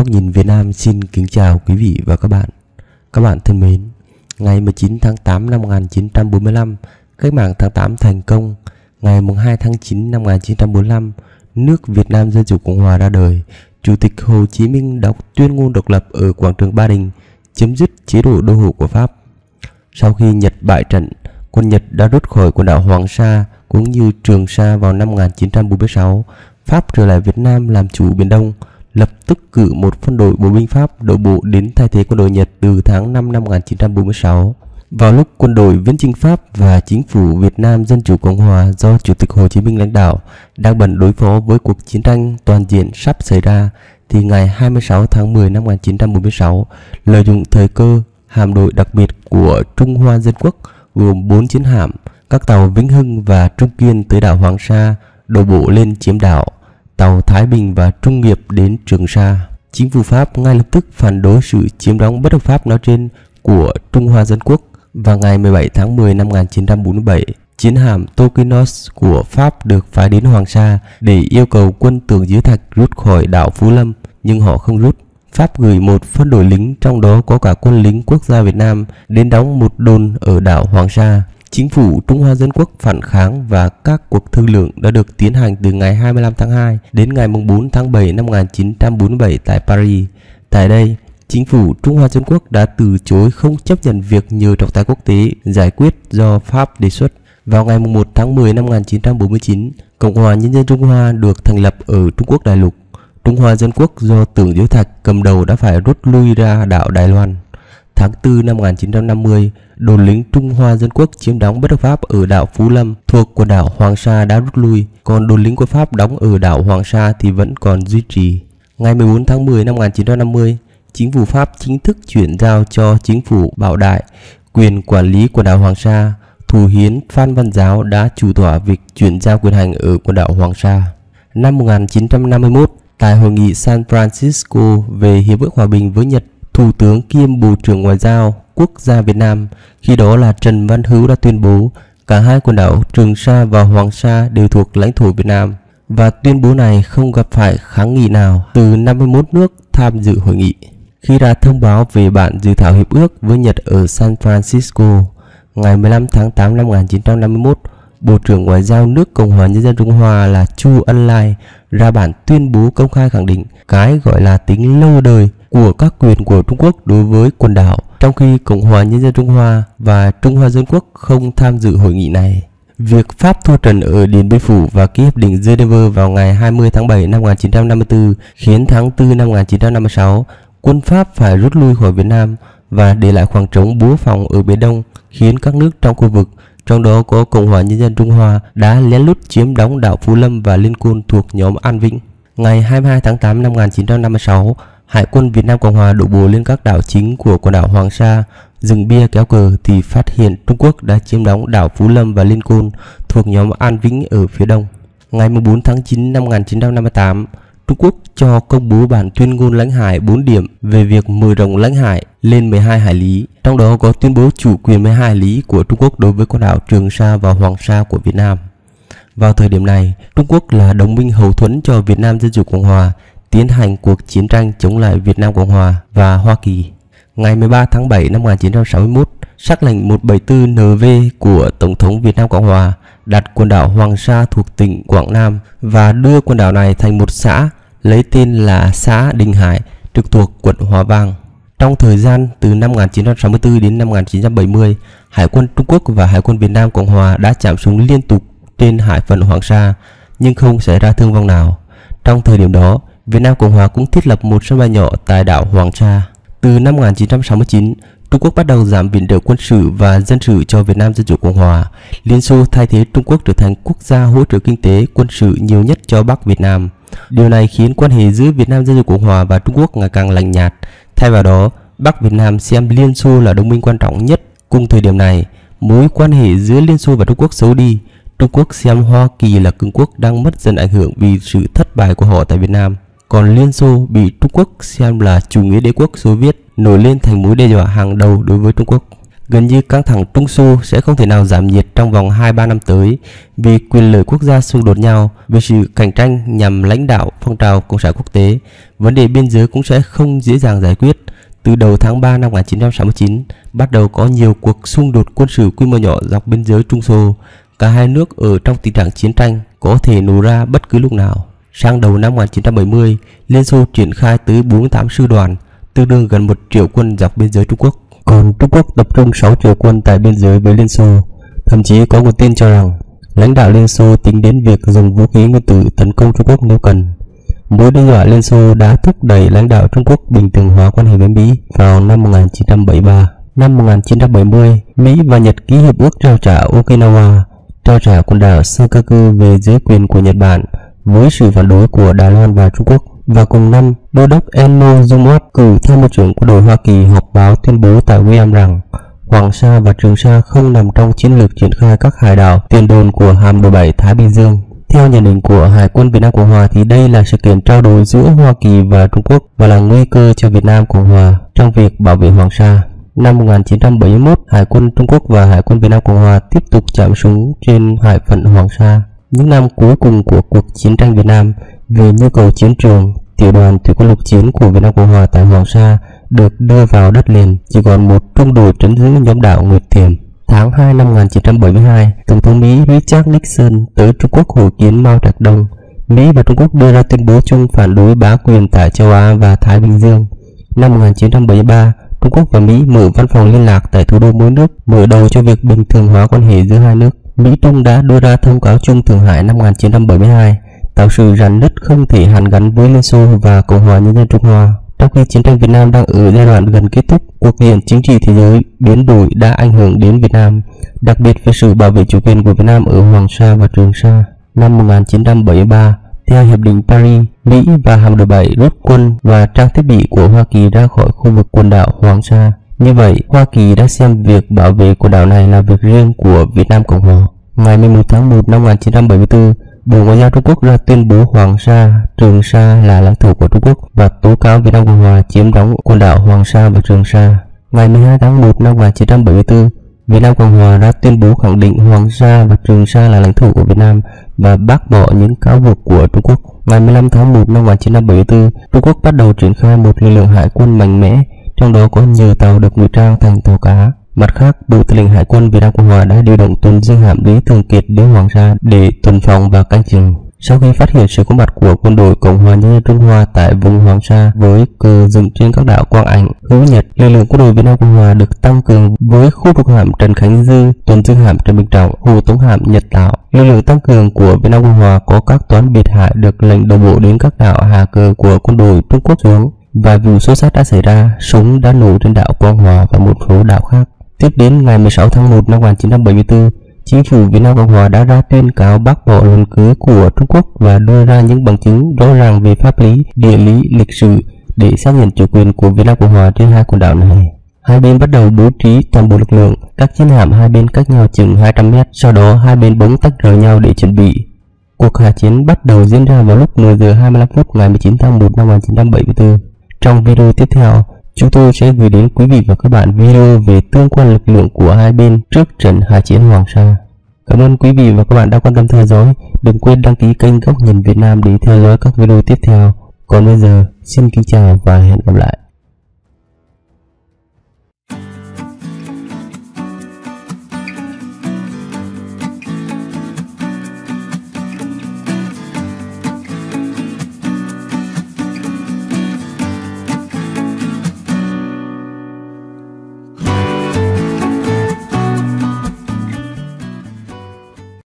Góc nhìn Việt Nam xin kính chào quý vị và các bạn. Các bạn thân mến, ngày 19 tháng 8 năm 1945, cách mạng tháng 8 thành công. Ngày 2 tháng 9 năm 1945, nước Việt Nam Dân Chủ Cộng Hòa ra đời. Chủ tịch Hồ Chí Minh đọc tuyên ngôn độc lập ở quảng trường Ba Đình, chấm dứt chế độ đô hộ của Pháp. Sau khi Nhật bại trận, quân Nhật đã rút khỏi quần đảo Hoàng Sa cũng như Trường Sa vào năm 1946. Pháp trở lại Việt Nam làm chủ Biển Đông, lập tức cử một phân đội bộ binh Pháp đổ bộ đến thay thế quân đội Nhật từ tháng 5 năm 1946. Vào lúc quân đội viễn chinh Pháp và chính phủ Việt Nam Dân Chủ Cộng Hòa do Chủ tịch Hồ Chí Minh lãnh đạo đang bận đối phó với cuộc chiến tranh toàn diện sắp xảy ra, thì ngày 26 tháng 10 năm 1946, lợi dụng thời cơ, hạm đội đặc biệt của Trung Hoa Dân Quốc gồm 4 chiến hạm, các tàu Vĩnh Hưng và Trung Kiên tới đảo Hoàng Sa, đổ bộ lên chiếm đảo. Tàu Thái Bình và Trung Nghiệp đến Trường Sa. Chính phủ Pháp ngay lập tức phản đối sự chiếm đóng bất hợp pháp nói trên của Trung Hoa Dân Quốc. Và ngày 17 tháng 10 năm 1947, chiến hạm Tokinos của Pháp được phái đến Hoàng Sa để yêu cầu quân Tưởng Giới Thạch rút khỏi đảo Phú Lâm, nhưng họ không rút. Pháp gửi một phân đội lính, trong đó có cả quân lính quốc gia Việt Nam, đến đóng một đồn ở đảo Hoàng Sa. Chính phủ Trung Hoa Dân Quốc phản kháng và các cuộc thương lượng đã được tiến hành từ ngày 25 tháng 2 đến ngày 4 tháng 7 năm 1947 tại Paris. Tại đây, chính phủ Trung Hoa Dân Quốc đã từ chối không chấp nhận việc nhờ trọng tài quốc tế giải quyết do Pháp đề xuất. Vào ngày 1 tháng 10 năm 1949, Cộng hòa Nhân dân Trung Hoa được thành lập ở Trung Quốc đại lục. Trung Hoa Dân Quốc do Tưởng Giới Thạch cầm đầu đã phải rút lui ra đảo Đài Loan. Tháng 4 năm 1950, đồn lính Trung Hoa Dân Quốc chiếm đóng bất hợp pháp ở đảo Phú Lâm thuộc quần đảo Hoàng Sa đã rút lui, còn đồn lính của Pháp đóng ở đảo Hoàng Sa thì vẫn còn duy trì. Ngày 14 tháng 10 năm 1950, chính phủ Pháp chính thức chuyển giao cho chính phủ Bảo Đại quyền quản lý quần đảo Hoàng Sa. Thủ hiến Phan Văn Giáo đã chủ tọa việc chuyển giao quyền hành ở quần đảo Hoàng Sa. Năm 1951, tại hội nghị San Francisco về hiệp ước hòa bình với Nhật, Thủ tướng kiêm Bộ trưởng Ngoại giao Quốc gia Việt Nam, khi đó là Trần Văn Hữu, đã tuyên bố cả hai quần đảo Trường Sa và Hoàng Sa đều thuộc lãnh thổ Việt Nam, và tuyên bố này không gặp phải kháng nghị nào từ 51 nước tham dự hội nghị. Khi ra thông báo về bản dự thảo hiệp ước với Nhật ở San Francisco, ngày 15 tháng 8 năm 1951, Bộ trưởng Ngoại giao nước Cộng hòa Nhân dân Trung Hoa là Chu Ân Lai ra bản tuyên bố công khai khẳng định cái gọi là tính lâu đời của các quyền của Trung Quốc đối với quần đảo, trong khi Cộng hòa Nhân dân Trung Hoa và Trung Hoa Dân Quốc không tham dự hội nghị này. Việc Pháp thua trận ở Điện Biên Phủ và ký hiệp định Geneva vào ngày 20 tháng 7 năm 1954 khiến tháng 4 năm 1956, quân Pháp phải rút lui khỏi Việt Nam và để lại khoảng trống búa phòng ở Biển Đông, khiến các nước trong khu vực, trong đó có Cộng hòa Nhân dân Trung Hoa, đã lén lút chiếm đóng đảo Phú Lâm và Liên Côn thuộc nhóm An Vĩnh. Ngày 22 tháng 8 năm 1956, Hải quân Việt Nam Cộng Hòa đổ bộ lên các đảo chính của quần đảo Hoàng Sa, dừng bia kéo cờ thì phát hiện Trung Quốc đã chiếm đóng đảo Phú Lâm và Liên Côn thuộc nhóm An Vĩnh ở phía đông. Ngày 4 tháng 9 năm 1958, Trung Quốc cho công bố bản tuyên ngôn lãnh hải 4 điểm về việc mở rộng lãnh hải lên 12 hải lý, trong đó có tuyên bố chủ quyền 12 hải lý của Trung Quốc đối với quần đảo Trường Sa và Hoàng Sa của Việt Nam. Vào thời điểm này, Trung Quốc là đồng minh hậu thuẫn cho Việt Nam Dân Chủ Cộng Hòa tiến hành cuộc chiến tranh chống lại Việt Nam Cộng Hòa và Hoa Kỳ. Ngày 13 tháng 7 năm 1961, sắc lệnh 174 NV của Tổng thống Việt Nam Cộng Hòa đặt quần đảo Hoàng Sa thuộc tỉnh Quảng Nam và đưa quần đảo này thành một xã lấy tên là xã Đình Hải, trực thuộc quận Hòa Vang. Trong thời gian từ năm 1964 đến năm 1970, Hải quân Trung Quốc và Hải quân Việt Nam Cộng Hòa đã chạm súng liên tục trên hải phận Hoàng Sa, nhưng không xảy ra thương vong nào. Trong thời điểm đó, Việt Nam Cộng Hòa cũng thiết lập một sân bay nhỏ tại đảo Hoàng Sa. Từ năm 1969, Trung Quốc bắt đầu giảm viện trợ quân sự và dân sự cho Việt Nam Dân Chủ Cộng Hòa. Liên Xô thay thế Trung Quốc trở thành quốc gia hỗ trợ kinh tế, quân sự nhiều nhất cho Bắc Việt Nam. Điều này khiến quan hệ giữa Việt Nam Dân Chủ Cộng Hòa và Trung Quốc ngày càng lạnh nhạt. Thay vào đó, Bắc Việt Nam xem Liên Xô là đồng minh quan trọng nhất. Cùng thời điểm này, mối quan hệ giữa Liên Xô và Trung Quốc xấu đi. Trung Quốc xem Hoa Kỳ là cường quốc đang mất dần ảnh hưởng vì sự thất bại của họ tại Việt Nam. Còn Liên Xô bị Trung Quốc xem là chủ nghĩa đế quốc Xô Viết, nổi lên thành mối đe dọa hàng đầu đối với Trung Quốc. Gần như căng thẳng Trung Xô sẽ không thể nào giảm nhiệt trong vòng 2-3 năm tới vì quyền lợi quốc gia xung đột nhau, vì sự cạnh tranh nhằm lãnh đạo phong trào cộng sản quốc tế. Vấn đề biên giới cũng sẽ không dễ dàng giải quyết. Từ đầu tháng 3 năm 1969, bắt đầu có nhiều cuộc xung đột quân sự quy mô nhỏ dọc biên giới Trung Xô. Cả hai nước ở trong tình trạng chiến tranh có thể nổ ra bất cứ lúc nào. Sang đầu năm 1970, Liên Xô triển khai tới 48 sư đoàn, tương đương gần 1 triệu quân dọc biên giới Trung Quốc. Còn Trung Quốc tập trung 6 triệu quân tại biên giới với Liên Xô. Thậm chí có nguồn tin cho rằng lãnh đạo Liên Xô tính đến việc dùng vũ khí nguyên tử tấn công Trung Quốc nếu cần. Mối đe dọa Liên Xô đã thúc đẩy lãnh đạo Trung Quốc bình thường hóa quan hệ với Mỹ vào năm 1973. Năm 1970, Mỹ và Nhật ký hiệp ước trao trả Okinawa, trao trả quần đảo Senkaku về dưới quyền của Nhật Bản với sự phản đối của Đài Loan và Trung Quốc. Và cùng năm, Đô đốc Enno Jumwat cử tham mưu trưởng quân đội Hoa Kỳ họp báo tuyên bố tại Guam rằng Hoàng Sa và Trường Sa không nằm trong chiến lược triển khai các hải đảo tiền đồn của hạm đội 7 Thái Bình Dương. Theo nhận định của Hải quân Việt Nam Cộng Hòa thì đây là sự kiện trao đổi giữa Hoa Kỳ và Trung Quốc và là nguy cơ cho Việt Nam Cộng Hòa trong việc bảo vệ Hoàng Sa. Năm 1971, Hải quân Trung Quốc và Hải quân Việt Nam Cộng Hòa tiếp tục chạm súng trên hải phận Hoàng Sa. Những năm cuối cùng của cuộc chiến tranh Việt Nam, về nhu cầu chiến trường, tiểu đoàn thủy quân lục chiến của Việt Nam Cộng Hòa tại Hoàng Sa được đưa vào đất liền, chỉ còn một trung đội trấn giữ nhóm đảo Nguyệt Thiểm. Tháng 2 năm 1972, Tổng thống Mỹ Richard Nixon tới Trung Quốc hội kiến Mao Trạch Đông. Mỹ và Trung Quốc đưa ra tuyên bố chung phản đối bá quyền tại châu Á và Thái Bình Dương. Năm 1973, Trung Quốc và Mỹ mở văn phòng liên lạc tại thủ đô mỗi nước, mở đầu cho việc bình thường hóa quan hệ giữa hai nước. Mỹ-Trung đã đưa ra thông cáo chung Thượng Hải năm 1972, tạo sự rạn nứt không thể hàn gắn với Liên Xô và Cộng hòa Nhân dân Trung Hoa. Trong khi chiến tranh Việt Nam đang ở giai đoạn gần kết thúc, cuộc diện chính trị thế giới biến đổi đã ảnh hưởng đến Việt Nam, đặc biệt về sự bảo vệ chủ quyền của Việt Nam ở Hoàng Sa và Trường Sa. Năm 1973, theo Hiệp định Paris, Mỹ và hạm đội 7 rút quân và trang thiết bị của Hoa Kỳ ra khỏi khu vực quần đảo Hoàng Sa. Như vậy, Hoa Kỳ đã xem việc bảo vệ quần đảo này là việc riêng của Việt Nam Cộng Hòa. Ngày 11 tháng 1 năm 1974, Bộ Ngoại giao Trung Quốc ra tuyên bố Hoàng Sa, Trường Sa là lãnh thổ của Trung Quốc và tố cáo Việt Nam Cộng Hòa chiếm đóng quần đảo Hoàng Sa và Trường Sa. Ngày 12 tháng 1 năm 1974, Việt Nam Cộng Hòa đã tuyên bố khẳng định Hoàng Sa và Trường Sa là lãnh thổ của Việt Nam và bác bỏ những cáo buộc của Trung Quốc. Ngày 15 tháng 1 năm 1974, Trung Quốc bắt đầu triển khai một lực lượng hải quân mạnh mẽ, trong đó có nhiều tàu được ngụy trang thành tàu cá. Mặt khác, Bộ Tư lệnh Hải quân Việt Nam Cộng Hòa đã điều động tuần dương hạm Lý Thường Kiệt đến Hoàng Sa để tuần phòng và canh chừng. Sau khi phát hiện sự có mặt của quân đội Cộng hòa Nhân dân Trung Hoa tại vùng Hoàng Sa với cờ dựng trên các đảo Quang Ảnh, Hữu Nhật, lực lượng quân đội Việt Nam Cộng Hòa được tăng cường với khu trục hạm Trần Khánh Dư, tuần dương hạm Trần Bình Trọng, hộ tống hạm Nhật Tạo. Lực lượng tăng cường của Việt Nam Cộng Hòa có các toán biệt hải được lệnh đồng bộ đến các đảo hạ cờ của quân đội Trung Quốc xuống. Vài vụ xô xát đã xảy ra, súng đã nổ trên đảo Quang Hòa và một số đảo khác. Tiếp đến ngày 16 tháng 1 năm 1974, Chính phủ Việt Nam Cộng Hòa đã ra tuyên cáo bác bỏ luận cứ của Trung Quốc và đưa ra những bằng chứng rõ ràng về pháp lý, địa lý, lịch sử để xác nhận chủ quyền của Việt Nam Cộng Hòa trên hai quần đảo này. Hai bên bắt đầu bố trí toàn bộ lực lượng, các chiến hạm hai bên cách nhau chừng 200 mét, sau đó hai bên bỗng tách rời nhau để chuẩn bị. Cuộc hạ chiến bắt đầu diễn ra vào lúc 10 giờ 25 phút ngày 19 tháng 1 năm 1974. Trong video tiếp theo, chúng tôi sẽ gửi đến quý vị và các bạn video về tương quan lực lượng của hai bên trước trận hạ chiến Hoàng Sa. Cảm ơn quý vị và các bạn đã quan tâm theo dõi. Đừng quên đăng ký kênh Góc Nhìn Việt Nam để theo dõi các video tiếp theo. Còn bây giờ, xin kính chào và hẹn gặp lại.